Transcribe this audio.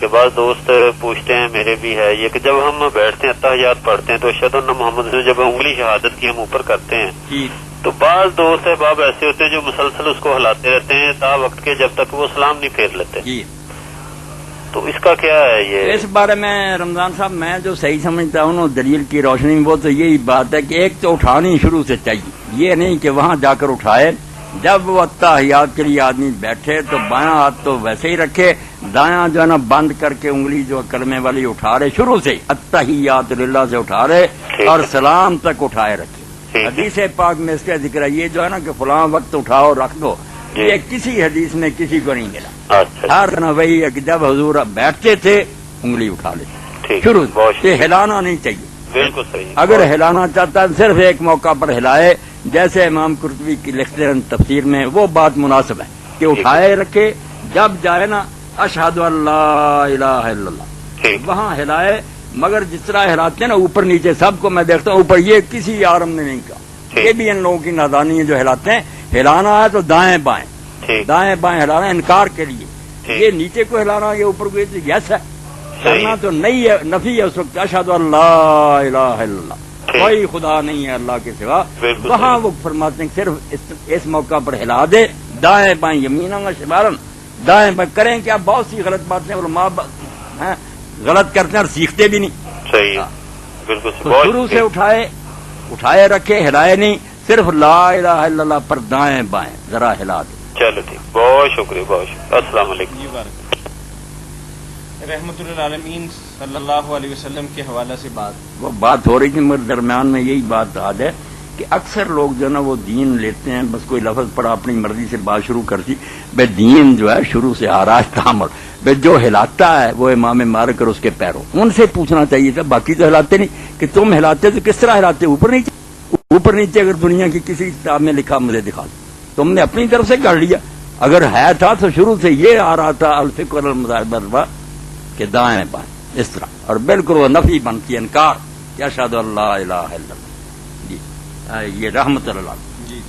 کہ بعض دوست پوچھتے ہیں، میرے بھی ہے یہ، کہ جب ہم بیٹھتے ہیں اتحیات پڑھتے ہیں تو اشہد ان محمد سے جب انگلی شہادت کی ہم اوپر کرتے ہیں تو بعض دوست احباب ایسے ہوتے ہیں جو مسلسل اس کو ہلاتے رہتے ہیں تا وقت کے جب تک وہ سلام نہیں پھیر لیتے. تو اس کا کیا ہے؟ یہ اس بارے میں رمضان صاحب میں جو صحیح سمجھتا ہوں دلیل کی روشنی میں وہ تو یہی بات ہے کہ ایک تو اٹھانی شروع سے چاہیے، یہ نہیں کہ وہاں جا کر اٹھائے. جب وہ اتحیات کے لیے آدمی بیٹھے تو بایاں ہاتھ تو ویسے ہی رکھے، دایاں جو ہے نا بند کر کے انگلی جو کلمے والی اٹھا رہے شروع سے اتحیات للہ سے اٹھا رہے اور سلام تک اٹھائے رکھے. حدیث پاک میں اس کا ذکر ہے، یہ جو ہے نا کہ فلاں وقت اٹھاؤ رکھ دو، یہ کسی حدیث میں کسی کو نہیں ملا. ہر نہ وہی ہے کہ جب حضور بیٹھتے تھے انگلی اٹھا لیتے شروع سے، ہلانا نہیں چاہیے. بالکل صحیح. اگر ہلانا چاہتا ہے صرف ایک موقع پر ہلائے، جیسے امام قرطبی کی لکھتے ہیں تفسیر میں، وہ بات مناسب ہے کہ اٹھائے رکھے، جب جائے نا اشہد ان لا الہ الا اللہ وہاں ہلائے. مگر جس طرح ہلاتے ہیں نا اوپر نیچے سب کو میں دیکھتا ہوں اوپر، یہ کسی عالم نے نہیں کہا. یہ بھی ان لوگوں کی نادانی ہے جو ہلاتے ہیں. ہلانا ہے تو دائیں بائیں، دائیں بائیں ہلانا انکار کے لیے. یہ نیچے کو ہلانا، یہ اوپر کو یس ہے، کرنا تو نہیں ہے، نفی ہے اس وقت. اشہد ان لا الہ الا اللہ، کوئی خدا نہیں ہے اللہ کے سوا. وہاں وہ فرماتے ہیں صرف اس موقع پر ہلا دے، دائیں بائیں یمیناً و شمالاً، دائیں بائیں کریں. کیا بہت سی غلط باتیں علماء غلط کرتے ہیں اور سیکھتے بھی نہیں. صحیح، بالکل. شروع سے اٹھائے رکھے، ہلائے نہیں، صرف لا الہ الا اللہ پر دائیں بائیں ذرا ہلا دے. چلو ٹھیک، بہت شکریہ، بہت شکریہ. السلام علیکم. رحمت العالمین صلی اللہ علیہ وسلم کے حوالے سے وہ بات ہو رہی تھی، مگر درمیان میں یہی بات یاد ہے کہ اکثر لوگ جو ہے نا وہ دین لیتے ہیں، بس کوئی لفظ پڑا اپنی مرضی سے بات شروع کرتی. بے دین جو ہے شروع سے آراستہ عمل، بے جو ہلاتا ہے وہ امام مالک اور اس کے پیروں، ان سے پوچھنا چاہیے تھا. باقی تو ہلاتے نہیں. کہ تم ہلاتے تو کس طرح ہلاتے؟ اوپر نیچے. اوپر نیچے اگر دنیا کی کسی کتاب میں لکھا مجھے دکھا دو. تم نے اپنی طرف سے کر لیا. اگر ہے تھا تو شروع سے یہ آ رہا تھا الفکر المذاہب کہ دائیں بائیں اس طرح، اور بالکل وہ نفی بنتی ہے، انکار کہ اشہد ان لا الہ الا اللہ. جی یہ رحمت اللہ. جی